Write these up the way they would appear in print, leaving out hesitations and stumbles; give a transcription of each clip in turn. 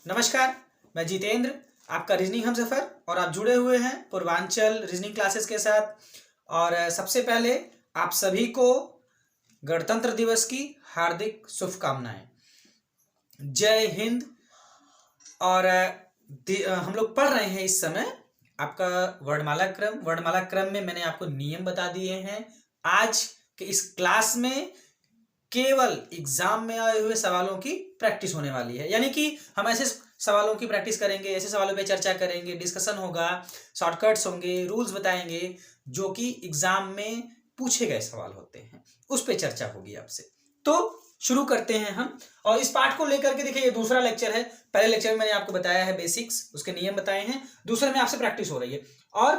नमस्कार, मैं जितेंद्र, आपका रीजनिंग हमसफर और आप जुड़े हुए हैं पूर्वांचल रीजनिंग क्लासेस के साथ। और सबसे पहले आप सभी को गणतंत्र दिवस की हार्दिक शुभकामनाएं। जय हिंद। और हम लोग पढ़ रहे हैं इस समय आपका वर्णमाला क्रम में मैंने आपको नियम बता दिए हैं। आज के इस क्लास में केवल एग्जाम में आए हुए सवालों की प्रैक्टिस होने वाली है, यानी कि हम ऐसे सवालों की प्रैक्टिस करेंगे, ऐसे सवालों पे चर्चा करेंगे, डिस्कशन होगा, शॉर्टकट्स होंगे, रूल्स बताएंगे जो कि एग्जाम में पूछे गए सवाल होते हैं, उस पे चर्चा होगी आपसे। तो शुरू करते हैं हम। और इस पाठ को लेकर के देखिए, ये दूसरा लेक्चर है। पहले लेक्चर में मैंने आपको बताया है बेसिक्स, उसके नियम बताए हैं। दूसरे में आपसे प्रैक्टिस हो रही है। और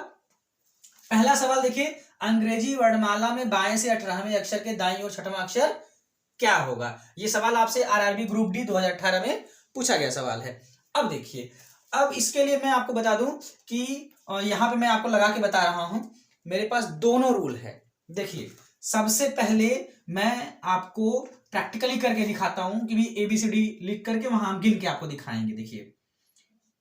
पहला सवाल देखिए, अंग्रेजी वर्णमाला में बाएं से 18वें अक्षर के दाईं ओर छठवां अक्षर क्या होगा। ये सवाल आपसे आरआरबी ग्रुप डी 2018 में पूछा गया सवाल है। अब देखिए, अब इसके लिए मैं आपको बता दूं कि यहां पे मैं आपको लगा के बता रहा हूं, मेरे पास दोनों रूल है। देखिए, सबसे पहले मैं आपको प्रैक्टिकली करके दिखाता हूं कि भी ABCD लिख करके वहां हम गिन के आपको दिखाएंगे। देखिए,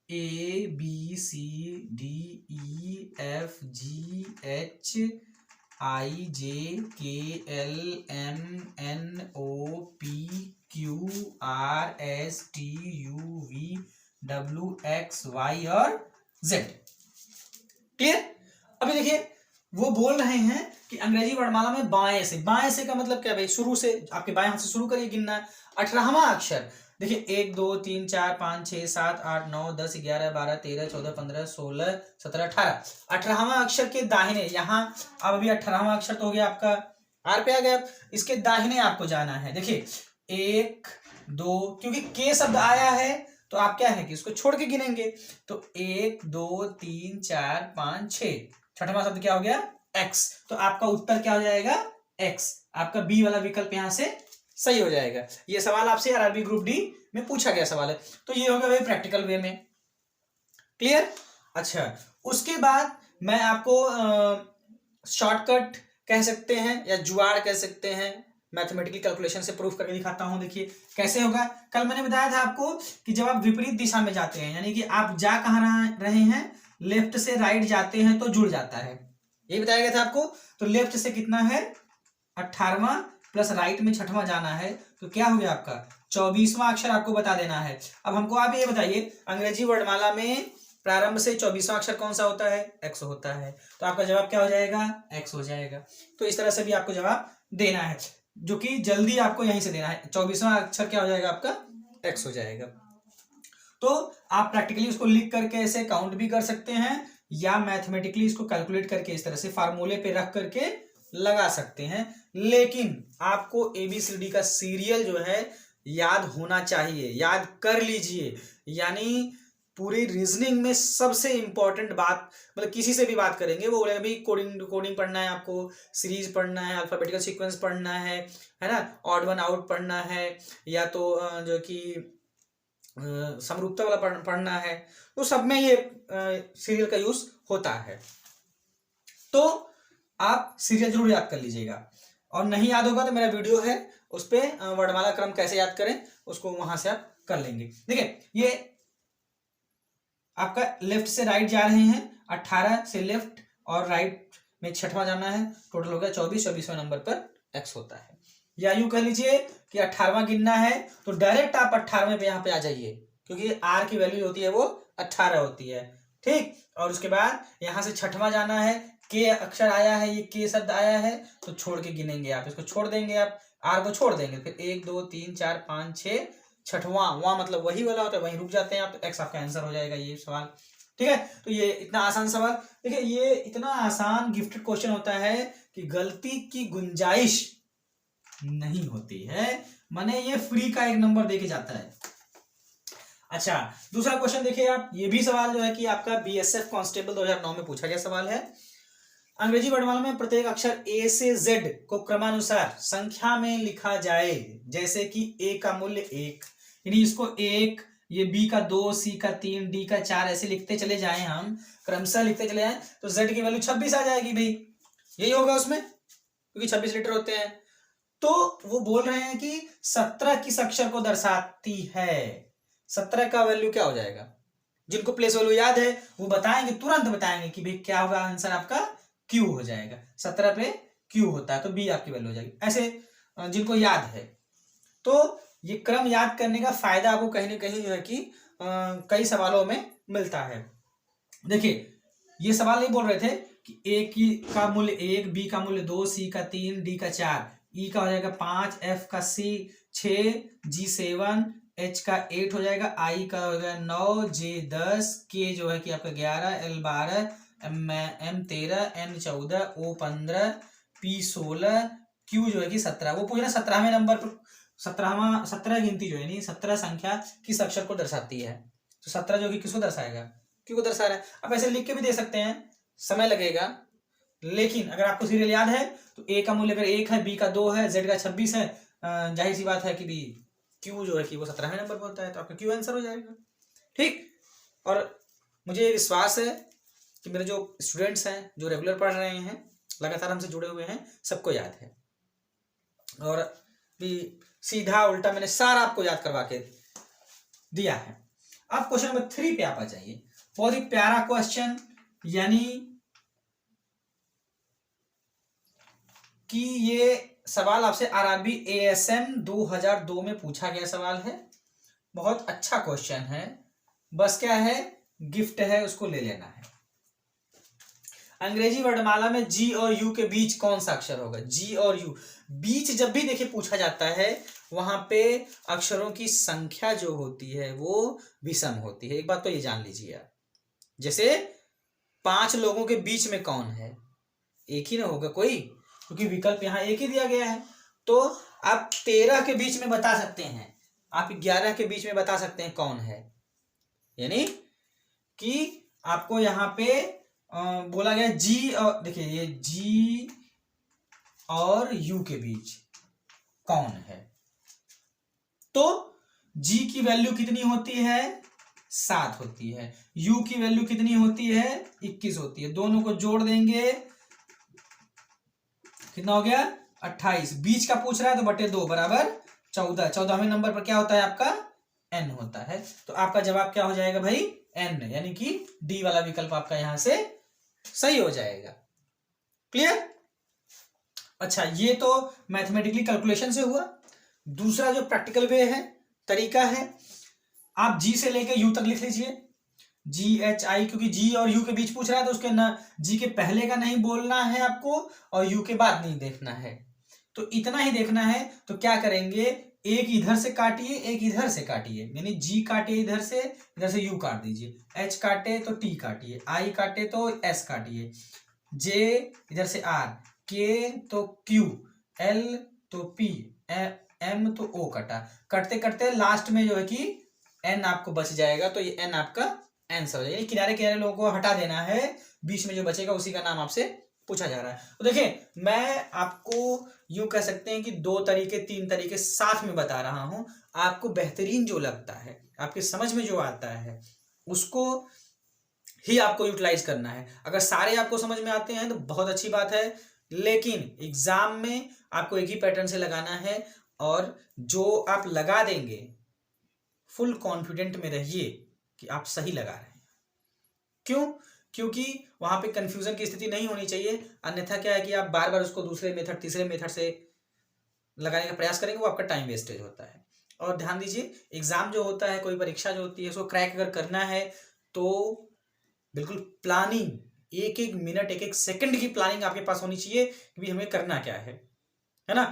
ABCDEFGHIJKLMNOPQRSTUV WXY और Z। क्लियर। अभी देखिए, वो बोल रहे हैं कि अंग्रेजी वर्णमाला में बाएं से का मतलब क्या भाई, शुरू से आपके बाएं हाथ से शुरू करिए गिनना। 18वां अक्षर देखिए, 1 2 3 4 5 6 7 8 9 10 11 12 13 14 15 16 17 18। 18वां अक्षर के दाहिने, यहाँ अब अभी 18वां अक्षर तो हो गया आपका, आर पे आ गया। इसके दाहिने आपको जाना है। देखिए, 1 2, क्योंकि के शब्द आया है तो आप क्या है कि इसको छोड़ के गिनेंगे। तो 1 2 3 4 5 6, छठवां शब्द क्या हो गया, एक्स। तो आपका उत्तर क्या हो जाएगा, एक्स। आपका बी वाला विकल्प यहां से सही हो जाएगा। ये सवाल आपसे आरआरबी ग्रुप डी में पूछा गया सवाल है। तो ये हो गया भाई प्रैक्टिकल वे में। क्लियर। अच्छा, उसके बाद मैं आपको शॉर्टकट कह सकते हैं या जुगाड़ कह सकते हैं, मैथमेटिकल कैलकुलेशन से प्रूफ करके दिखाता हूं। देखिए कैसे होगा। कल मैंने बताया था आपको कि जब आप विपरीत दिशा में जाते हैं, यानी कि आप जा कहां रहे हैं, लेफ्ट से राइट जाते हैं तो जुड़ जाता है, ये बताया गया था आपको। तो लेफ्ट से कितना है 18वां, प्लस राइट में छठवां जाना है, तो क्या हो गया आपका 24वां अक्षर आपको बता देना है। अब हमको आप ये बताइए, अंग्रेजी वर्णमाला में प्रारंभ से 24वां अक्षर कौन सा होता है, एक्स होता है। तो आपका जवाब क्या हो जाएगा, एक्स हो जाएगा। तो इस तरह से भी आपको जवाब देना है, जो कि जल्दी आपको यहीं से देना है। 24वां अक्षर क्या हो जाएगा आपका, एक्स हो जाएगा। तो आप प्रैक्टिकली उसको लिख करके ऐसे काउंट भी कर सकते हैं, या मैथमेटिकली इसको कैलकुलेट करके इस तरह से फार्मूले पे रख करके लगा सकते हैं। लेकिन आपको ABCD का सीरियल जो है याद होना चाहिए, याद कर लीजिए। यानी पूरी रीजनिंग में सबसे इंपॉर्टेंट बात, मतलब किसी से भी बात करेंगे वो बोलेगा भाई कोडिंग पढ़ना है, आपको सीरीज पढ़ना है, अल्फाबेटिकल सीक्वेंस पढ़ना है ना, ऑड वन आउट पढ़ना है, या तो जो कि समरूपता वाला पढ़ना है, तो सब में ये सीरियल का यूज होता है। तो आप सीरियल जरूर याद कर लीजिएगा। और नहीं याद होगा तो मेरा वीडियो है, उस पर वर्णमाला क्रम कैसे याद करें उसको वहां से आप कर लेंगे। देखिए, ये आपका लेफ्ट से राइट जा रहे हैं, 18 से लेफ्ट और राइट में छठवां जाना है, टोटल हो गया 24। 24वें नंबर पर एक्स होता है। या यूं कह लीजिए कि 18वां गिनना है तो डायरेक्ट आप 18वें पे यहाँ पे आ जाइए, क्योंकि आर की वैल्यू होती है वो 18 होती है। ठीक। और उसके बाद यहां से छठवां जाना है, के अक्षर आया है, ये के शब्द आया है, तो छोड़ के गिनेंगे आप, इसको छोड़ देंगे आप, आर को छोड़ देंगे, फिर 1 2 3 4 5 6, छठवां वहां मतलब वही वाला होता है, वहीं रुक जाते हैं आप, तो एक्स आपका आंसर हो जाएगा ये सवाल। ठीक है। तो ये इतना आसान सवाल, देखिए ये इतना आसान गिफ्टेड क्वेश्चन होता है कि गलती की गुंजाइश नहीं होती है, माने ये फ्री का 1 नंबर देके जाता है। अच्छा, दूसरा क्वेश्चन देखिए आप, ये भी सवाल जो है कि आपका BSF कांस्टेबल 2009 में पूछा गया सवाल है। अंग्रेजी वर्णमाला में प्रत्येक अक्षर A से Z को क्रमानुसार संख्या में लिखा जाए, जैसे कि A का मूल्य 1, यानी इसको 1, ये B का 2, C का 3, D का 4, ऐसे लिखते चले जाएं, हम क्रमशः लिखते चले जाएं, तो Z की वैल्यू 26 आ जाएगी भाई, यही होगा उसमें, क्योंकि 26 लीटर होते हैं। तो वो बोल रहे हैं कि 17 किस अक्षर को दर्शाती है, 17 का वैल्यू क्या हो जाएगा? जिनको प्लेस वैल्यू याद है वो बताएंगे, तुरंत बताएंगे कि भाई क्या होगा, आंसर आपका Q हो जाएगा। 17 पे Q होता है तो B आपकी वैल्यू हो जाएगी। ऐसे जिनको याद है, तो ये क्रम याद करने का फायदा आपको कहीं ना कहीं जो है कि कई सवालों में मिलता है। देखिए ये सवाल नहीं बोल रहे थे कि ए की का मूल्य 1, बी का मूल्य 2, सी का 3, डी का 4, ई का हो जाएगा 5, एफ का 6, जी 7, एच का 8 हो जाएगा, आई का हो जाएगा 9, जे 10, के जो है कि आपका 11, एल 12, एम 13, एन 14, ओ 15, पी 16, क्यू जो है कि 17। वो पूछ रहे 17वें नंबर पर 17 गिनती जो है नहीं 17 संख्या किस अक्षर को दर्शाती है, तो 17 जो कि किसको दर्शाएगा? क्यू को दर्शा रहा है। अब ऐसे लिख के भी दे सकते हैं, समय लगेगा, लेकिन अगर आपको सीरियल याद है तो ए का मूल्य अगर 1 है, बी का 2 है, जेड का 26 है, जाहिर सी बात है कि भी क्यू जो है कि वो 17वें नंबर पर होता है, तो आपका क्यू आंसर हो जाएगा। ठीक। और मुझे विश्वास है कि मेरे जो स्टूडेंट्स हैं जो रेगुलर पढ़ रहे हैं, लगातार हमसे जुड़े हुए हैं, सबको याद है। और भी सीधा उल्टा मैंने सारा आपको याद करवा के दिया है। अब क्वेश्चन नंबर 3 पे आप आ जाइए। बहुत ही प्यारा क्वेश्चन, यानी कि ये सवाल आपसे आरआरबी एएसएम 2002 में पूछा गया सवाल है। बहुत अच्छा क्वेश्चन है, बस क्या है, गिफ्ट है, उसको ले लेना है। अंग्रेजी वर्णमाला में जी और यू के बीच कौन सा अक्षर होगा? जी और यू बीच जब भी देखिए पूछा जाता है, वहां पे अक्षरों की संख्या जो होती है वो विषम होती है। एक बात तो ये जान लीजिए आप, जैसे 5 लोगों के बीच में कौन है? एक ही ना होगा कोई, क्योंकि विकल्प यहाँ एक ही दिया गया है। तो आप 13 के बीच में बता सकते हैं, आप 11 के बीच में बता सकते हैं कौन है। यानी कि आपको यहाँ पे बोला गया जी, और देखिए ये जी और यू के बीच कौन है, तो जी की वैल्यू कितनी होती है? 7 होती है। यू की वैल्यू कितनी होती है? 21 होती है। दोनों को जोड़ देंगे, कितना हो गया? 28। बीच का पूछ रहा है तो बटे 2 बराबर 14। 14वें नंबर पर क्या होता है आपका? n होता है। तो आपका जवाब क्या हो जाएगा भाई? n, यानी कि डी वाला विकल्प आपका यहां से सही हो जाएगा। क्लियर? अच्छा, ये तो मैथमेटिकली कैलकुलेशन से हुआ। दूसरा जो प्रैक्टिकल वे है, तरीका है, आप जी से लेके यू तक लिख लीजिए। जी एच आई, क्योंकि जी और यू के बीच पूछ रहा है तो उसके ना जी के पहले का नहीं बोलना है आपको और यू के बाद नहीं देखना है, तो इतना ही देखना है। तो क्या करेंगे, एक इधर से काटिए, एक इधर से काटिए, यानी जी काटिए इधर से यू काट दीजिए, एच काटे तो टी काटिए, आई काटे तो एस काटिए, जे इधर से आर, के तो क्यू, एल तो पी, एम तो ओ कटा। कटते कटते लास्ट में जो है कि एन आपको बच जाएगा, तो ये एन आपका आंसर हो जाएगा। किनारे किनारे लोगों को हटा देना है, बीच में जो बचेगा उसी का नाम आपसे पूछा जा रहा है। तो देखिए मैं आपको यूं कह सकते हैं कि 2 तरीके 3 तरीके साथ में बता रहा हूं, आपको बेहतरीन जो लगता है, आपके समझ में जो आता है, उसको ही आपको यूटिलाइज करना है। अगर सारे आपको समझ में आते हैं तो बहुत अच्छी बात है, लेकिन एग्जाम में आपको एक ही पैटर्न से लगाना है, और जो आप लगा देंगे फुल कॉन्फिडेंट में रहिए कि आप सही लगा रहे हैं। क्यों? क्योंकि वहां पे कंफ्यूजन की स्थिति नहीं होनी चाहिए, अन्यथा क्या है कि आप बार बार उसको दूसरे मेथड तीसरे मेथड से लगाने का प्रयास करेंगे, वो आपका टाइम वेस्टेज होता है। और ध्यान दीजिए, एग्जाम जो होता है, कोई परीक्षा जो होती है, उसको क्रैक अगर करना है तो बिल्कुल प्लानिंग, एक एक मिनट एक एक सेकंड की प्लानिंग आपके पास होनी चाहिए कि हमें करना क्या है ना?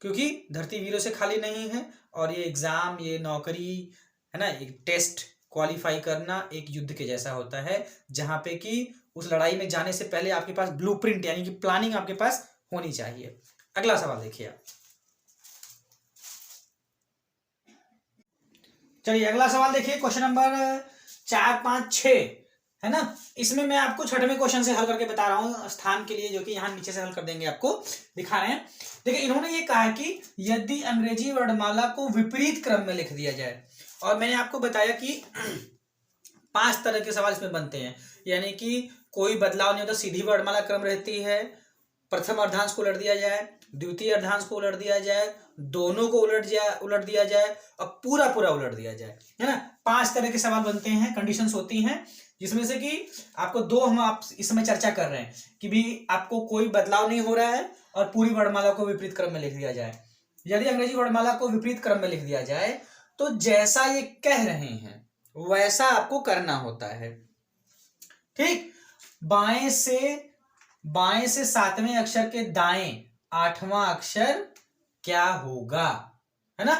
क्योंकि धरती वीरों से खाली नहीं है, और ये एग्जाम, ये नौकरी है ना, एक टेस्ट क्वालिफाई करना एक युद्ध के जैसा होता है, जहां पे कि उस लड़ाई में जाने से पहले आपके पास ब्लूप्रिंट यानी कि प्लानिंग आपके पास होनी चाहिए। अगला सवाल देखिए आप। चलिए अगला सवाल देखिए, क्वेश्चन नंबर 4, 5, 6 है ना। इसमें मैं आपको 6वें क्वेश्चन से हल करके बता रहा हूं, स्थान के लिए, जो कि यहां नीचे से हल कर देंगे, आपको दिखा रहे हैं। देखिए इन्होंने ये कहा कि यदि अंग्रेजी वर्णमाला को विपरीत क्रम में लिख दिया जाए, और मैंने आपको बताया कि 5 तरह के सवाल इसमें बनते हैं, यानी कि कोई बदलाव नहीं होता, सीधी वर्णमाला क्रम रहती है, प्रथम अर्धांश को उलट दिया जाए, द्वितीय अर्धांश को उलट दिया जाए, दोनों को उलट दिया जाए और पूरा पूरा उलट दिया जाए, है ना। 5 तरह के सवाल बनते हैं, कंडीशंस होती हैं, जिसमें से कि आपको 2 हम आप इस समय चर्चा कर रहे हैं कि भी आपको कोई बदलाव नहीं हो रहा है और पूरी वर्णमाला को विपरीत क्रम में लिख दिया जाए। यदि अंग्रेजी वर्णमाला को विपरीत क्रम में लिख दिया जाए तो जैसा ये कह रहे हैं वैसा आपको करना होता है, ठीक। बाएं से 7वें अक्षर के दाएं 8वां अक्षर क्या होगा, है ना।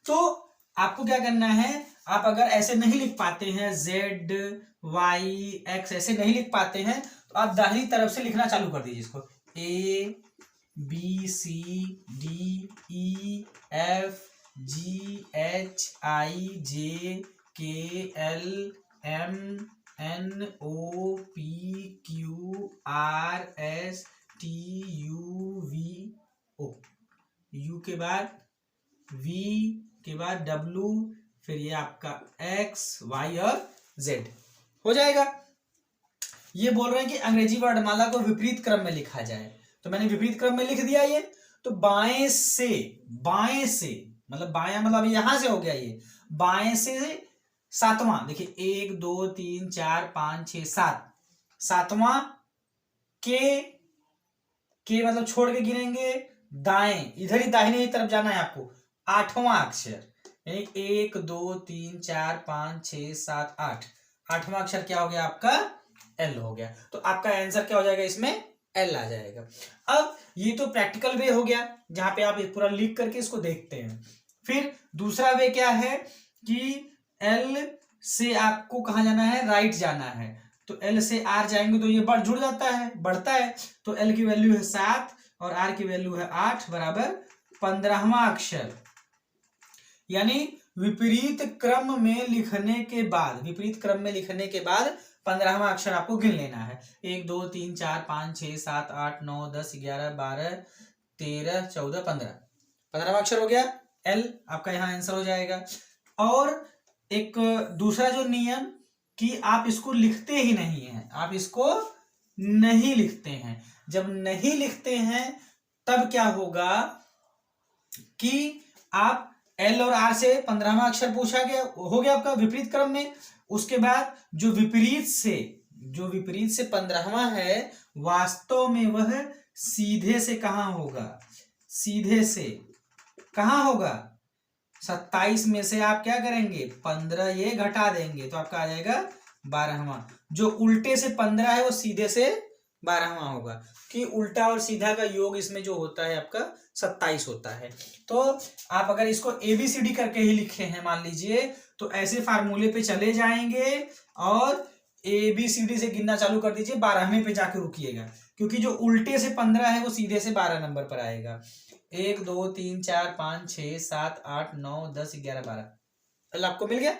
तो आपको क्या करना है, आप अगर ऐसे नहीं लिख पाते हैं Z Y X ऐसे नहीं लिख पाते हैं तो आप दाहिनी तरफ से लिखना चालू कर दीजिए इसको, A B C D E F G H I J K L M N O P Q R S T U V O, U के बाद V के बाद W, फिर ये आपका X Y और Z हो जाएगा। ये बोल रहे हैं कि अंग्रेजी वर्णमाला को विपरीत क्रम में लिखा जाए, तो मैंने विपरीत क्रम में लिख दिया ये। तो बाएं से मतलब बायां मतलब यहां से हो गया, ये बाएं से 7वां, देखिए 1 2 3 4 5 6 7, 7वां के मतलब छोड़ के गिनेंगे, दाएं इधर ही दाहिने ही तरफ जाना है आपको, 8वां अक्षर, यानी 1 2 3 4 5 6 7 8, 8वां अक्षर क्या हो गया आपका, L हो गया। तो आपका आंसर क्या हो जाएगा, इसमें L आ जाएगा। अब ये तो प्रैक्टिकल वे हो गया जहां पे आप पूरा लिख करके इसको देखते हैं। फिर दूसरा वे क्या है कि L से आपको कहां जाना है, राइट जाना है, तो L से R जाएंगे तो ये जुड़ जाता है, बढ़ता है, तो L की वैल्यू है 7 और R की वैल्यू है 8 बराबर 15वां अक्षर, यानी विपरीत क्रम में लिखने के बाद 15वां अक्षर आपको गिन लेना है। 1 2 3 4 5 6 7 8 9 10 11 12 13 14 15, 15वां अक्षर हो गया L, आपका यहाँ आंसर हो जाएगा। और एक दूसरा जो नियम कि आप इसको लिखते ही नहीं हैं, आप इसको नहीं लिखते हैं। जब नहीं लिखते हैं तब क्या होगा कि आप L और R से 15वां अक्षर पूछा गया, हो गया आपका विपरीत क्रम में, उसके बाद जो विपरीत से 15वां है वास्तव में वह सीधे से कहां होगा, सीधे से कहां होगा, 27 में से आप क्या करेंगे 15 ये घटा देंगे तो आपका आ जाएगा 12वां। जो उल्टे से 15 है वो सीधे से 12वां होगा, कि उल्टा और सीधा का योग इसमें जो होता है आपका 27 होता है। तो आप अगर इसको ABCD करके ही लिखे हैं मान लीजिए, तो ऐसे फार्मूले पे चले जाएंगे और ABCD से गिनना चालू कर दीजिए, 12वें पे जाके रुकिएगा, क्योंकि जो उल्टे से 15 है वो सीधे से 12 नंबर पर आएगा। 1 2 3 4 5 6 7 8 9 10 11 12, आपको मिल गया।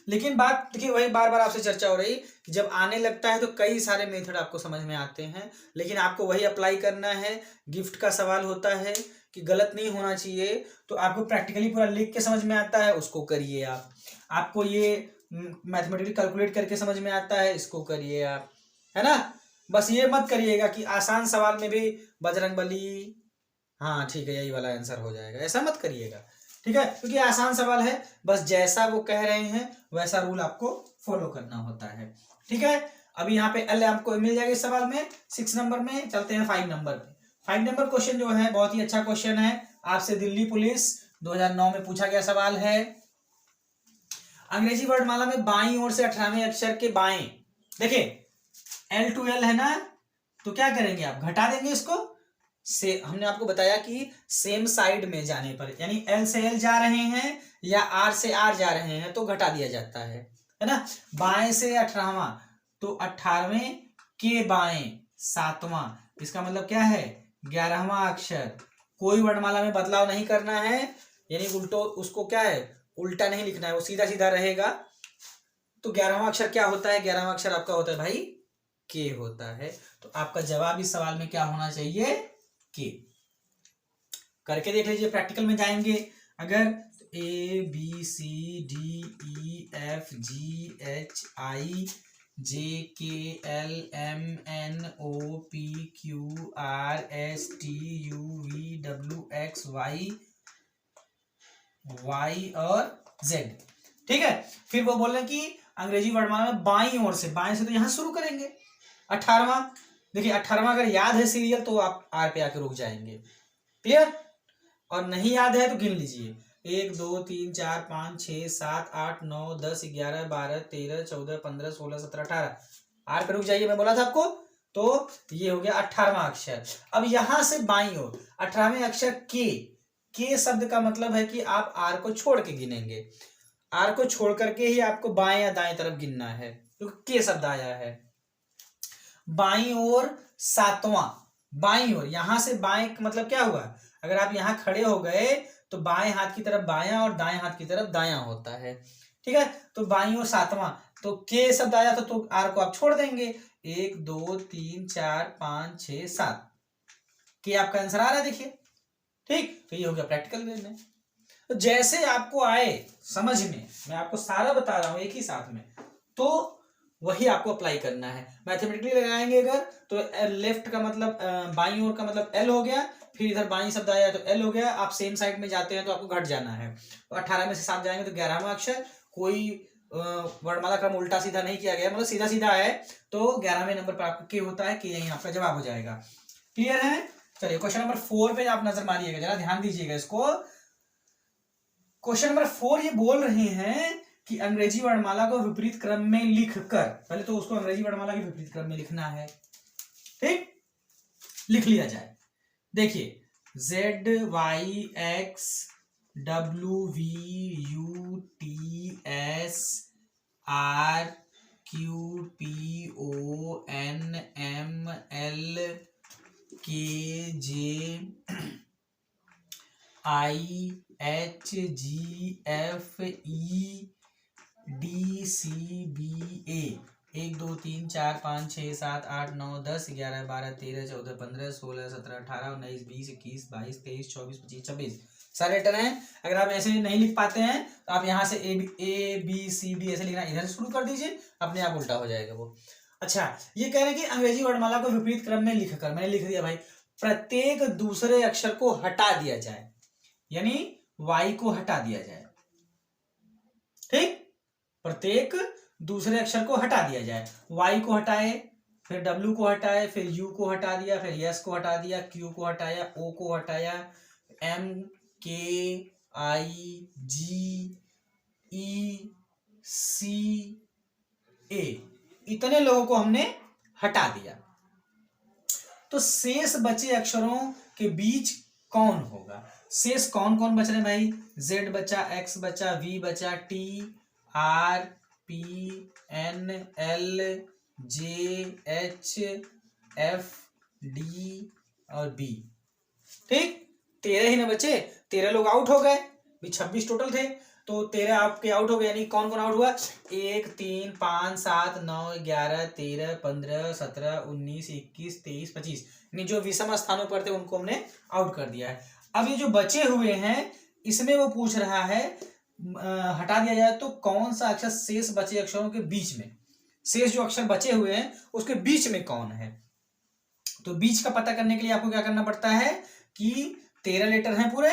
लेकिन बात देखिए वही बार बार आपसे चर्चा हो रही कि जब आने लगता है तो कई सारे मेथड आपको समझ में आते हैं, लेकिन आपको वही अप्लाई करना है। गिफ्ट का सवाल होता है कि गलत नहीं होना चाहिए, तो आपको प्रैक्टिकली पूरा लिख के समझ में आता है, उसको करिए आप। आपको ये मैथमेटिकली कैलकुलेट करके समझ में आता है, इसको करिए आप, है ना। बस ये मत करिएगा कि आसान सवाल में भी बजरंगबली, हाँ ठीक है यही वाला आंसर हो जाएगा, ऐसा मत करिएगा, ठीक है, क्योंकि आसान सवाल है, बस जैसा वो कह रहे हैं वैसा रूल आपको फॉलो करना होता है, ठीक है। अभी यहाँ पे L आपको मिल जाएगा इस सवाल में 6 नंबर में। चलते हैं 5 नंबर पे। 5 नंबर क्वेश्चन जो है बहुत ही अच्छा क्वेश्चन है, आपसे दिल्ली पुलिस 2009 में पूछा गया सवाल है। अंग्रेजी वर्णमाला में बाईं ओर से 18वें अक्षर के बाएं, देखिए L to L है ना, तो क्या करेंगे आप घटा देंगे इसको से। हमने आपको बताया कि सेम साइड में जाने पर, यानी L से L जा रहे हैं या R से R जा रहे हैं तो घटा दिया जाता है ना। बाएं से 18वां, तो 18वें के बाएं 7वां, इसका मतलब क्या है 11वां अक्षर। कोई वर्णमाला में बदलाव नहीं करना है, यानी उल्टो उसको क्या है उल्टा नहीं लिखना है, वो सीधा सीधा रहेगा। तो 11वां अक्षर क्या होता है, 11वां अक्षर आपका होता है भाई के होता है। तो आपका जवाब इस सवाल में क्या होना चाहिए, के। करके देख लीजिए, प्रैक्टिकल में जाएंगे अगर A B C D E F G H I JKLMNOPQRSTUVWXY Y और जेड। ठीक है, फिर वो बोल रहे हैं कि अंग्रेजी वर्णमाला में बाईं ओर से, बाएं से तो यहां शुरू करेंगे। 18वां, देखिए 18वां अगर याद है सीरियल तो आप आर पे आके रुक जाएंगे। क्लियर? और नहीं याद है तो गिन लीजिए, 1 2 3 4 5 6 7 8 9 10 11 12 13 14 15 16 17 18, आर पे रुक जाइए, मैं बोला था आपको। तो ये हो गया 18वां अक्षर। अब यहां से बाईं ओर 18वें अक्षर के शब्द का मतलब है कि आप आर को छोड़ के गिनेंगे, आर को छोड़ करके ही आपको बाएं या दाएं तरफ गिनना है, क्योंकि के शब्द आया है। बाईं ओर 7वां, बाईं ओर, यहां से बाएं मतलब क्या हुआ, अगर आप यहां खड़े हो गए तो बाएं हाथ की तरफ बायां और दाएं हाथ की तरफ दायां होता है। ठीक है, तो बाईं ओर 7वां, तो के शब्द आया तो आर को आप छोड़ देंगे। 1 2 3 4 5 6 7, के आपका आंसर आ रहा है, देखिए। ठीक, तो ये हो गया प्रैक्टिकल वे में। तो जैसे आपको आए समझ में, मैं आपको सारा बता रहा हूं एक ही साथ में, तो वही आपको अप्लाई करना है। मैथमेटिकली लगाएंगे अगर तो लेफ्ट का मतलब बाईं ओर का मतलब एल हो गया, फिर इधर बाईं शब्द आया तो एल हो गया, आप सेम साइड में जाते हैं तो आपको घट जाना है। तो 18 में से 7 जाएंगे तो 11वां अक्षर, कोई वर्णमाला क्रम उल्टा सीधा नहीं किया गया, मतलब सीधा सीधा है, तो 11वें नंबर पर आपका के होता है, के यही आपका जवाब हो जाएगा। क्लियर है? चलिए क्वेश्चन नंबर 4 पे आप नजर मारिएगा, जरा ध्यान दीजिएगा इसको। क्वेश्चन नंबर 4 ये बोल रहे हैं कि अंग्रेजी वर्णमाला को विपरीत क्रम में लिखकर, पहले तो उसको अंग्रेजी वर्णमाला के विपरीत क्रम में लिखना है। ठीक, लिख लिया जाए। देखिए ZYXWPONMLKJIHGFEDCBA 1 2 3 4 5 6 7 8 9 10 11 12 13 14 15 16 17 18 19 20 21 22 23 24 25 26 सारे लेटर हैं। अगर आप ऐसे नहीं लिख पाते हैं तो आप यहाँ से ए बी सी डी ऐसे लिखना इधर से शुरू कर दीजिए, अपने आप उल्टा हो जाएगा वो। अच्छा, ये कह रहे हैं कि अंग्रेजी वर्णमाला को विपरीत क्रम में लिखकर, मैंने लिख दिया भाई, प्रत्येक दूसरे अक्षर को हटा दिया जाए, यानी वाई को हटा दिया जाए। ठीक, प्रत्येक दूसरे अक्षर को हटा दिया जाए, वाई को हटाए, फिर डब्ल्यू को हटाए, फिर यू को हटा दिया, फिर एस को हटा दिया, क्यू को हटाया, ओ को हटाया, एम के आई जी ई सी ए, इतने लोगों को हमने हटा दिया। तो शेष बचे अक्षरों के बीच कौन होगा? शेष कौन कौन बच रहे भाई? जेड बचा, एक्स बचा, वी बचा, T R P N L J H F D और बी। ठीक, 13 ही ना बचे, 13 लोग आउट हो गए, 26 टोटल थे, तो 13 आपके आउट हो गए, यानी कौन कौन आउट हुआ? 1 3 5 7 9 11 13 15 17 19 21 23 25, यानी जो विषम स्थानों पर थे उनको हमने आउट कर दिया है। अब ये जो बचे हुए हैं इसमें वो पूछ रहा है हटा दिया जाए तो कौन सा अक्षर शेष बचे अक्षरों के बीच में, शेष जो अक्षर बचे हुए हैं उसके बीच में कौन है? तो बीच का पता करने के लिए आपको क्या करना पड़ता है कि 13 लेटर हैं, पूरे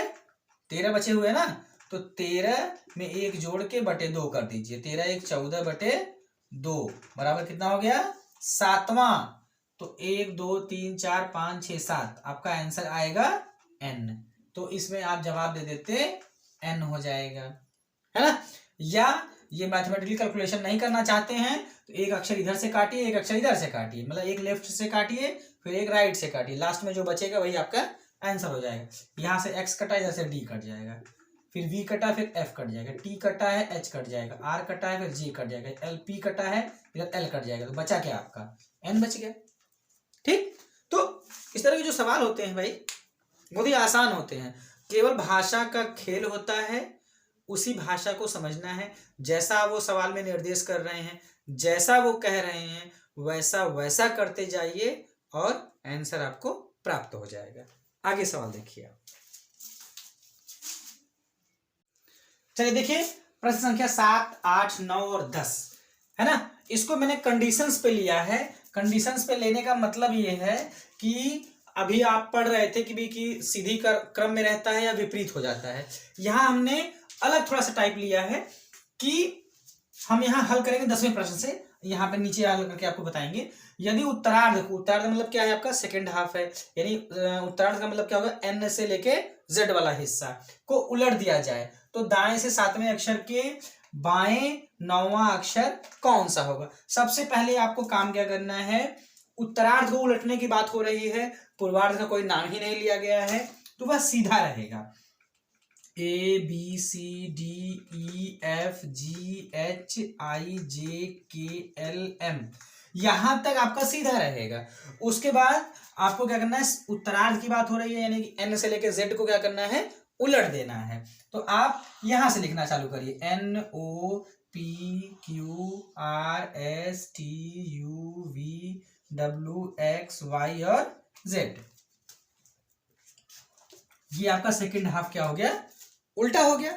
13 बचे हुए हैं ना, तो 13 में 1 जोड़ के बटे 2 कर दीजिए, 13 1 14 बटे 2 बराबर कितना हो गया? 7वां। तो 1 2 3 4 5 6 7 आपका आंसर आएगा n। तो इसमें आप जवाब दे देते n हो जाएगा, है ना। या ये मैथमेटिकल कैलकुलेशन नहीं करना चाहते हैं तो एक अक्षर इधर से काटिए, एक अक्षर इधर से काटिए, मतलब एक लेफ्ट से काटिए फिर एक राइट से काटिए, लास्ट में जो बचेगा वही आपका आंसर हो जाएगा। यहाँ से x कटा, इधर से d कट जाएगा, फिर v कटा, फिर f कट जाएगा, t कटा है h कट जाएगा, r कटा है फिर g कट जाएगा, l p कटा है इधर l कट जाएगा, तो बचा क्या आपका? n बच गया। ठीक, तो इस तरह के जो सवाल होते हैं भाई बहुत ही आसान होते हैं, केवल भाषा का खेल होता है, उसी भाषा को समझना है, जैसा वो सवाल में निर्देश कर रहे हैं, जैसा वो कह रहे हैं वैसा वैसा करते जाइए और आंसर आपको प्राप्त हो जाएगा। आगे सवाल देखिए आप। चलिए देखिए प्रश्न संख्या 7 8 9 और 10। है ना। इसको मैंने कंडीशंस पे लिया है। कंडीशंस पे लेने का मतलब ये है कि अभी आप पढ़ रहे थे कि भी कि सीधी क्रम में रहता है या विपरीत हो जाता है। यहां हमने अलग थोड़ा सा टाइप लिया है कि हम यहाँ हल करेंगे 10वें प्रश्न से। यहाँ पे नीचे हल करके आपको बताएंगे। यदि उत्तरार्ध मतलब क्या है आपका सेकेंड हाफ है, यानी उत्तरार्ध का मतलब क्या होगा, एन से लेके जेड वाला हिस्सा को उलट दिया जाए तो दाएं से 7वें अक्षर के बाएं 9वां अक्षर कौन सा होगा। सबसे पहले आपको काम क्या करना है, उत्तरार्ध को उलटने की बात हो रही है, पूर्वार्ध का कोई नाम ही नहीं लिया गया है, तो वह सीधा रहेगा। A B C D E F G H I J K L M यहां तक आपका सीधा रहेगा। उसके बाद आपको क्या करना है, उत्तरार्ध की बात हो रही है यानी कि N से लेके Z को क्या करना है, उलट देना है। तो आप यहां से लिखना चालू करिए, N O P Q R S T U V W X Y और Z। ये आपका सेकेंड हाफ क्या हो गया, उल्टा हो गया।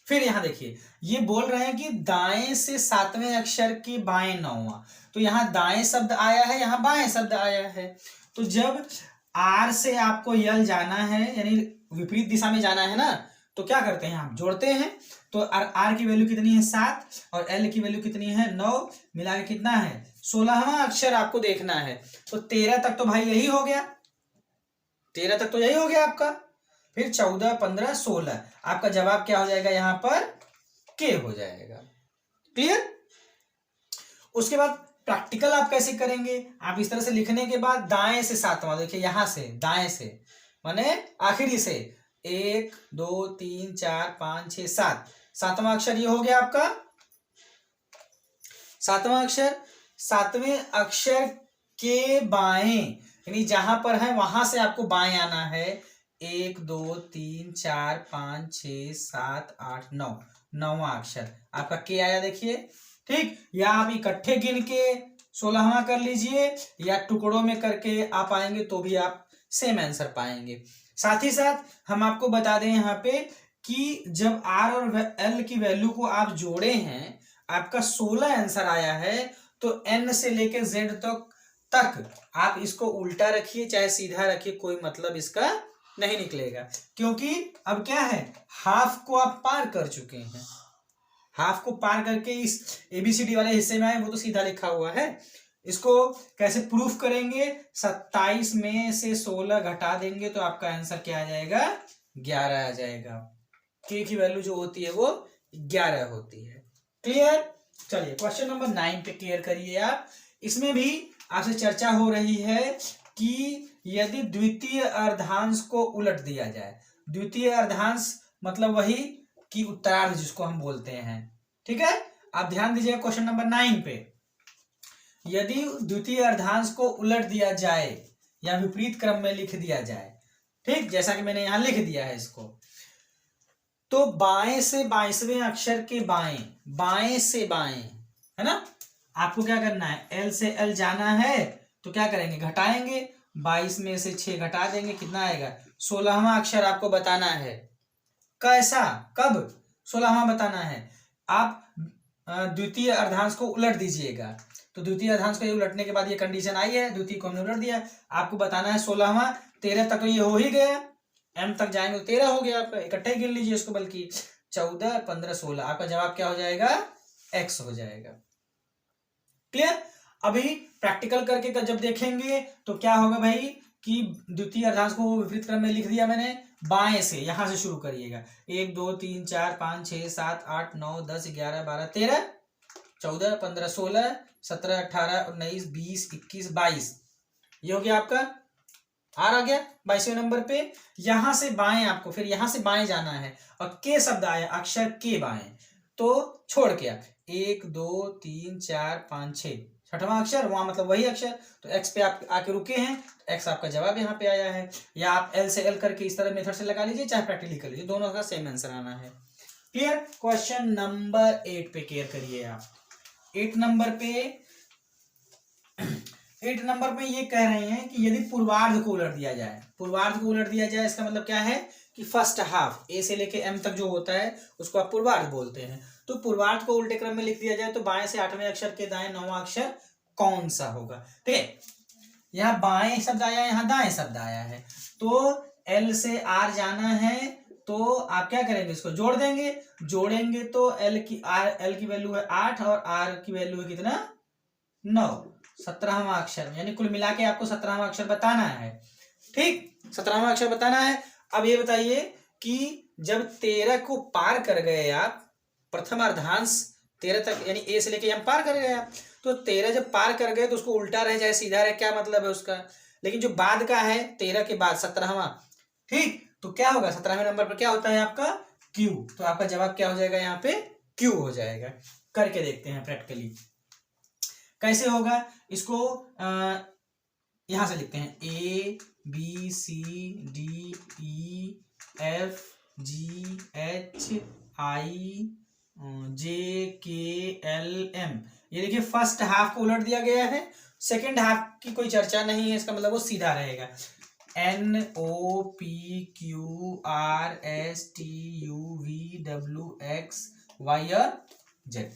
फिर यहां देखिए ये बोल रहे हैं कि दाएं से 7वें अक्षर के बाएं 9वां, तो यहां दाएं शब्द आया है, यहां बाएं शब्द आया है। तो जब आर से आपको यल जाना है यानी विपरीत दिशा में जाना है ना, तो क्या करते हैं, आप जोड़ते हैं। तो आर की वैल्यू कितनी है 7 और एल की वैल्यू कितनी है 9, मिला के कितना है 16वां अक्षर आपको देखना है। तो 13 तक तो भाई यही हो गया, 13 तक तो यही हो गया आपका। फिर 14 15 16 आपका जवाब क्या हो जाएगा, यहां पर के हो जाएगा। क्लियर। उसके बाद प्रैक्टिकल आप कैसे करेंगे, आप इस तरह से लिखने के बाद दाएं से 7वां, देखिए यहां से दाएं से माने आखिरी से 1 2 3 4 5 6 7, 7वां अक्षर ये हो गया आपका 7वां अक्षर। 7वें अक्षर के बाएं यानी जहां पर है वहां से आपको बाएं आना है। 1 2 3 4 5 6 7 8 9, 9वां अक्षर आपका के आया देखिए। ठीक, या आप इकट्ठे गिन के 16वां कर लीजिए या टुकड़ों में करके आप आएंगे तो भी आप सेम आंसर पाएंगे। साथ ही साथ हम आपको बता दें यहाँ पे कि जब आर और एल की वैल्यू को आप जोड़े हैं, आपका 16 आंसर आया है, तो एन से लेके जेड तक आप इसको उल्टा रखिए चाहे सीधा रखिए, कोई मतलब इसका नहीं निकलेगा। क्योंकि अब क्या है, हाफ को आप पार कर चुके हैं, हाफ को पार करके इस एबीसीडी वाले हिस्से में आए, वो तो सीधा लिखा हुआ है। इसको कैसे प्रूफ करेंगे, 27 में से 16 घटा देंगे तो आपका आंसर क्या आ जाएगा, 11 आ जाएगा। के की वैल्यू जो होती है वो 11 होती है। क्लियर। चलिए क्वेश्चन नंबर 9 पे क्लियर करिए आप। इसमें भी आपसे चर्चा हो रही है कि यदि द्वितीय अर्धांश को उलट दिया जाए, द्वितीय अर्धांश मतलब वही कि उत्तरार्ध जिसको हम बोलते हैं। ठीक है, आप ध्यान दीजिएगा क्वेश्चन नंबर 9 पे। यदि द्वितीय अर्धांश को उलट दिया जाए या विपरीत क्रम में लिख दिया जाए, ठीक, जैसा कि मैंने यहां लिख दिया है इसको, तो बाएं से 22वें अक्षर के बाएं, बाएं से बाएं, है ना, आपको क्या करना है, एल से एल जाना है तो क्या करेंगे, घटाएंगे, 22 में से 6 घटा देंगे, कितना आएगा, 16वां अक्षर आपको बताना है। कैसा, कब 16वां बताना है, आप द्वितीय अर्धांश को उलट दीजिएगा। तो द्वितीय अर्धांश को ये उलटने के बाद ये कंडीशन आई है, द्वितीय को हमने उलट दिया, आपको बताना है 16वां। 13 तक तो ये हो ही गया, एम तक जाएंगे तो 13 हो गया आपका, इकट्ठे गिन लीजिए इसको, बल्कि 14 15 16 आपका जवाब क्या हो जाएगा, एक्स हो जाएगा। क्लियर। अभी प्रैक्टिकल करके जब देखेंगे तो क्या होगा भाई कि द्वितीय अर्धांश को विपरीत क्रम में लिख दिया मैंने, बाएं से यहां से शुरू करिएगा, 1 2 3 4 5 6 7 8 9 10 11 12 13 14 15 16 17 18 19 20 21 22, ये हो गया आपका, आ गया 22वें नंबर पे। यहां से बाएं आपको फिर यहां से बाएं जाना है और के शब्द आया, अक्षर के बाएं, तो छोड़ के 1 2 3 4 5 6, छठवां अक्षर वहां मतलब वही अक्षर, तो एक्स पे आप आके रुके हैं, तो एक्स आपका जवाब यहाँ पे आया है। या आप एल से एल करके इस तरह मेथड से लगा लीजिए, चाहे प्रैक्टिकली कर लीजिए, दोनों का सेम आंसर आना है। क्लियर। क्वेश्चन नंबर 8 पे क्लियर करिए आप। 8 नंबर पे ये कह रहे हैं कि यदि पूर्वार्ध को उलट दिया जाए, पूर्वार्ध को उलट दिया जाए इसका मतलब क्या है कि फर्स्ट हाफ ए से लेके एम तक जो होता है उसको आप पूर्वार्ध बोलते हैं, तो पूर्वार्ध को उल्टे क्रम में लिख दिया जाए तो बाएं से 8वें अक्षर के दाएं 9वां अक्षर कौन सा होगा। ठीक है, यहाँ बाएं शब्द आया, यहाँ दाएं शब्द आया है, तो एल से आर जाना है, तो आप क्या करेंगे, इसको जोड़ देंगे, जोड़ेंगे तो एल की वैल्यू है 8 और आर की वैल्यू है कितना 9, 17वां अक्षर, यानी कुल मिला के आपको 17वां अक्षर बताना है। ठीक, 17वां अक्षर बताना है। अब ये बताइए कि जब 13 को पार कर गए आप, प्रथम अर्धांश 13 तक यानी ए से लेके हम पार कर गए आप, तो 13 जब पार कर गए तो उसको उल्टा रहे चाहे सीधा रहे, क्या मतलब है उसका, लेकिन जो बाद का है 13 के बाद 17वां, ठीक, तो क्या होगा 17वें नंबर पर क्या होता है आपका क्यू, तो आपका जवाब क्या हो जाएगा यहाँ पे क्यू हो जाएगा। करके देखते हैं प्रैक्टिकली कैसे होगा इसको। यहां से लिखते हैं A B C D E F G H I J K L M. ये देखिए फर्स्ट हाफ को उलट दिया गया है, सेकेंड हाफ की कोई चर्चा नहीं है, इसका मतलब वो सीधा रहेगा। N O P Q R S T U V W X Y और जेड,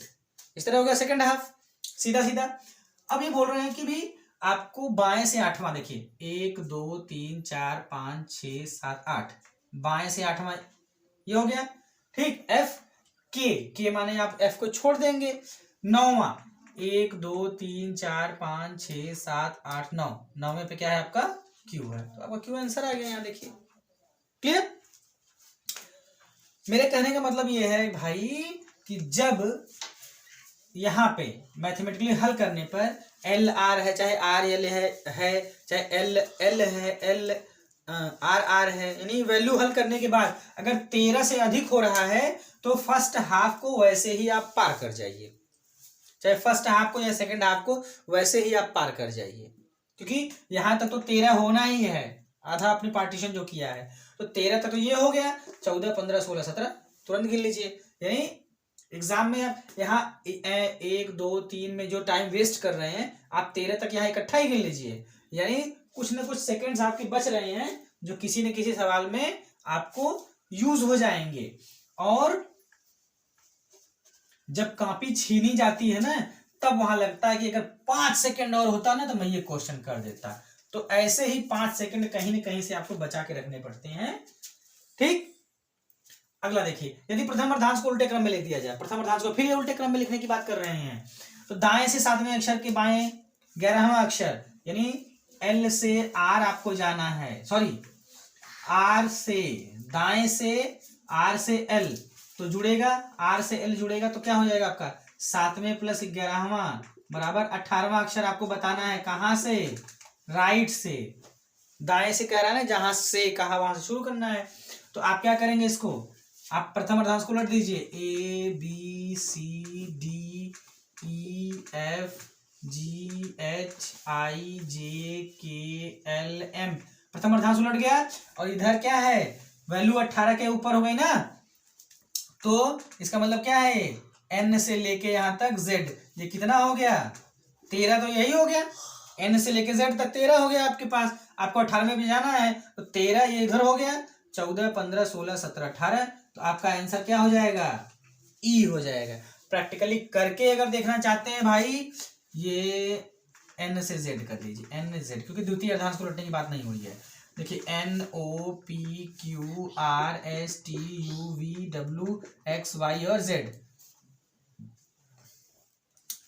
इस तरह हो गया सेकेंड हाफ, सीधा सीधा। अब ये बोल रहे हैं कि भी आपको बाएं से 8वां, देखिए 1 2 3 4 5 6 7 8, बाएं से 8वां ये हो गया। ठीक, एफ के माने आप एफ को छोड़ देंगे, 9वां 1 2 3 4 5 6 7 8 9, 9वें पे क्या है आपका क्यू है, तो आपका क्यू आंसर आ गया यहाँ देखिए। क्लियर, मेरे कहने का मतलब ये है भाई कि जब यहाँ पे मैथमेटिकली हल करने पर एल आर है, चाहे आर एल है चाहे एल एल है, एल आर आर है, यानी वैल्यू हल करने के बाद अगर 13 से अधिक हो रहा है तो फर्स्ट हाफ को वैसे ही आप पार कर जाइए, चाहे फर्स्ट हाफ को या सेकंड हाफ को वैसे ही आप पार कर जाइए, क्योंकि यहां तक तो 13 होना ही है, आधा अपने पार्टीशन जो किया है, तो 13 तक तो ये हो गया, 14 15 16 17 तुरंत गिन लीजिए। यानी एग्जाम में यहाँ 1 2 3 में जो टाइम वेस्ट कर रहे हैं आप 13 तक यहाँ इकट्ठा ही गिन लीजिए, यानी कुछ ना कुछ सेकंड्स आपके बच रहे हैं जो किसी न किसी सवाल में आपको यूज हो जाएंगे। और जब कॉपी छीनी जाती है ना तब वहां लगता है कि अगर 5 सेकंड और होता ना तो मैं ये क्वेश्चन कर देता, तो ऐसे ही 5 सेकंड कहीं न कहीं से आपको बचा के रखने पड़ते हैं। ठीक, अगला देखिए, यदि प्रथम अर्धांश को उल्टे क्रम में लिख दिया जाए, प्रथम अर्धांश को फिर उल्टे क्रम में लिखने की बात कर रहे हैं, तो दाएं से 7वें अक्षर के बाएं 11वां अक्षर यानी एल से आर आपको जाना है, सॉरी आर से दाएं से आर से एल तो जुड़ेगा, आर से एल जुड़ेगा तो क्या हो जाएगा आपका 7वें प्लस 11वां बराबर 18वां अक्षर आपको बताना है, कहां से, राइट से, दाएं से कह रहा है ना, जहां से कहा वहां से शुरू करना है, तो आप क्या करेंगे, इसको आप प्रथम अर्धांश को उलट दीजिए, A B C D E F G H I J K L M, प्रथम अर्धांश उलट गया और इधर क्या है वैल्यू 18 के ऊपर हो गई ना, तो इसका मतलब क्या है एन से लेके यहां तक जेड, ये कितना हो गया 13, तो यही हो गया, एन से लेके जेड तक 13 हो गया आपके पास, आपको 18 में जाना है तो 13 ये इधर हो गया, 14 15 16 17 18, तो आपका आंसर क्या हो जाएगा ई हो जाएगा। प्रैक्टिकली करके अगर देखना चाहते हैं भाई ये एन से जेड कर लीजिए, एन जेड, क्योंकि द्वितीय अर्धांश को उलटने की बात नहीं हो रही है। देखिए N O P Q R S T U V W X Y और जेड।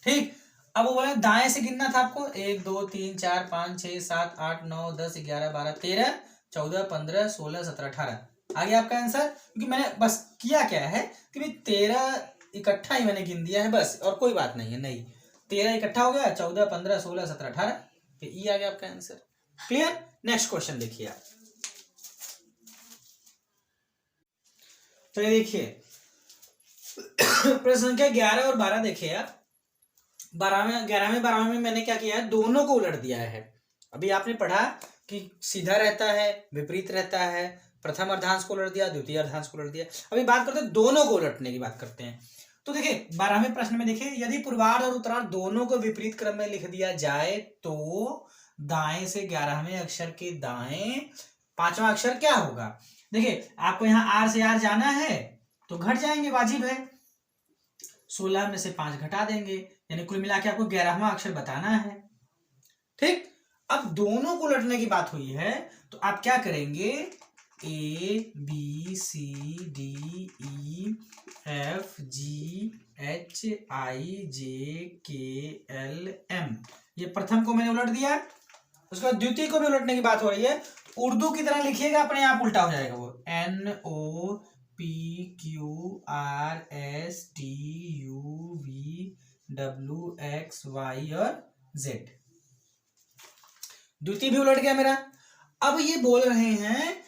ठीक, अब वो बोले दाएं से गिनना था आपको, 1 2 3 4 5 6 7 8 9 10 11 12 13 14 15 16 17 18 आ गया आपका आंसर। क्योंकि मैंने बस किया क्या है कि भाई 13 इकट्ठा ही मैंने गिन दिया है बस, और कोई बात नहीं है, नहीं 13 इकट्ठा हो गया, 14 15 16 17 18, तो ई आ गया आपका आंसर। क्लियर, नेक्स्ट क्वेश्चन देखिए आप, तो ये देखिए प्रश्न संख्या 11 और 12 देखिए आप, 11वें में मैंने क्या किया है, दोनों को उलट दिया है। अभी आपने पढ़ा कि सीधा रहता है विपरीत रहता है, प्रथम अर्धांश को उलट दिया, द्वितीय अर्धांश को उलट दिया, अभी बात करते हैं दोनों को उलटने की बात करते हैं। तो देखिए 12वें प्रश्न में देखिए, यदि पूर्वार्ध और उत्तरार्ध दोनों को विपरीत क्रम में लिख दिया जाए तो दाएं से 11वें अक्षर के दाएं 5वां अक्षर क्या होगा। देखिए आपको यहाँ आर से आर जाना है तो घट जाएंगे, वाजिब है, 16 में से 5 घटा देंगे, यानी कुल मिला के आपको 11वां अक्षर बताना है। ठीक, अब दोनों को उलटने की बात हुई है तो आप क्या करेंगे, ABCDEFGHIJKLM, ये प्रथम को मैंने उलट दिया। उसके बाद द्वितीय को भी उलटने की बात हो रही है, तो उर्दू की तरह लिखिएगा, अपने आप उल्टा हो जाएगा। वो NOPQRSTUVWXY और Z, द्वितीय भी उलट गया मेरा। अब ये बोल रहे हैं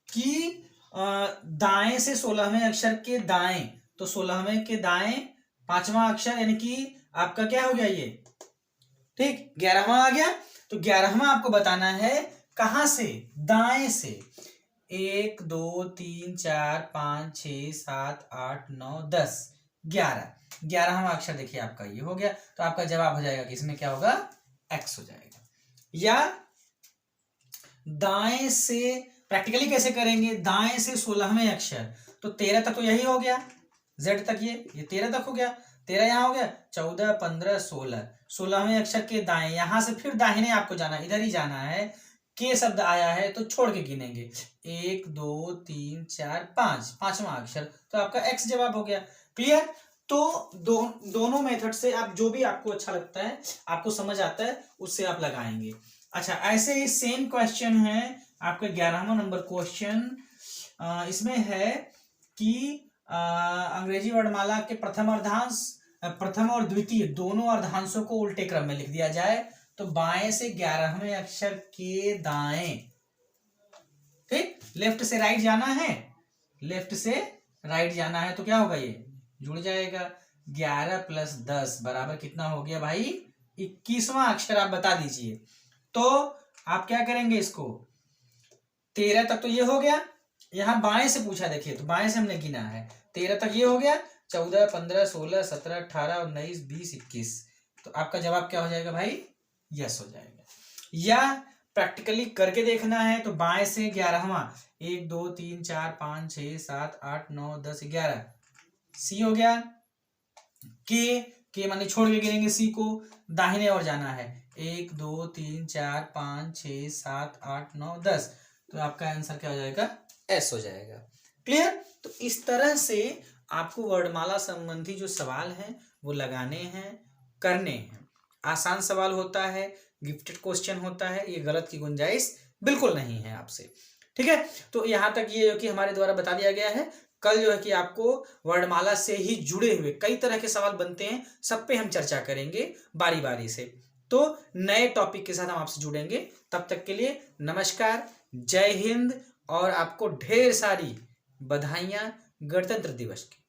कि दाएं से 16वें अक्षर के दाएं, तो 16वें के दाएं 5वां अक्षर, यानी कि आपका क्या हो गया ये, ठीक, 11वां आ गया। तो 11वां आपको बताना है कहां से, दाएं से। 1 2 3 4 5 6 7 8 9 10 11, 11वां अक्षर देखिए आपका ये हो गया। तो आपका जवाब हो जाएगा कि इसमें क्या होगा, एक्स हो जाएगा। या दाएं से प्रैक्टिकली कैसे करेंगे, दाएं से 16वें अक्षर, तो 13 तक तो यही हो गया, जेड तक ये 13 तक हो गया, 13 यहाँ हो गया, 14 15 16, 16वें अक्षर के दाएं, यहां से फिर दाहिने आपको जाना, इधर ही जाना है। के शब्द आया है तो छोड़ के गिनेंगे, 1 2 3 4 5, 5वां अक्षर, तो आपका एक्स जवाब हो गया। क्लियर। तो दोनों मेथड से आप जो भी आपको अच्छा लगता है, आपको समझ आता है, उससे आप लगाएंगे। अच्छा, ऐसे ही सेम क्वेश्चन है आपका 11वां नंबर क्वेश्चन। इसमें है कि अंग्रेजी वर्णमाला के प्रथम अर्धांश, प्रथम और द्वितीय दोनों अर्धांशों को उल्टे क्रम में लिख दिया जाए। तो बाएं से 11वें अक्षर के दाएं, ठीक, लेफ्ट से राइट जाना है, लेफ्ट से राइट जाना है, तो क्या होगा, ये जुड़ जाएगा। 11 + 10 बराबर कितना हो गया भाई, 21वां अक्षर आप बता दीजिए। तो आप क्या करेंगे, इसको 13 तक तो ये हो गया, यहां बाएं से पूछा, देखिए तो बाएं से हमने गिना है, 13 तक ये हो गया, 14 15 16 17 18 19 20 21, तो आपका जवाब क्या हो जाएगा भाई, यस हो जाएगा। या प्रैक्टिकली करके देखना है तो बाएं से 11वां, 1 2 3 4 5 6 7 8 9 10 11, सी हो गया। के माने छोड़ के गिरेंगे सी को, दाहिने ओर जाना है, 1 2 3 4 5 6 7 8 9 10, तो आपका आंसर क्या हो जाएगा, एस हो जाएगा। क्लियर। तो इस तरह से आपको वर्णमाला संबंधी जो सवाल हैं वो लगाने हैं, करने हैं। आसान सवाल होता है, गिफ्टेड क्वेश्चन होता है, ये गलत की गुंजाइश बिल्कुल नहीं है आपसे। ठीक है, तो यहाँ तक ये कि हमारे द्वारा बता दिया गया है। कल जो है कि आपको वर्णमाला से ही जुड़े हुए कई तरह के सवाल बनते हैं, सब पे हम चर्चा करेंगे बारी बारी से। तो नए टॉपिक के साथ हम आपसे जुड़ेंगे, तब तक के लिए नमस्कार, जय हिंद, और आपको ढेर सारी बधाइयां गणतंत्र दिवस की।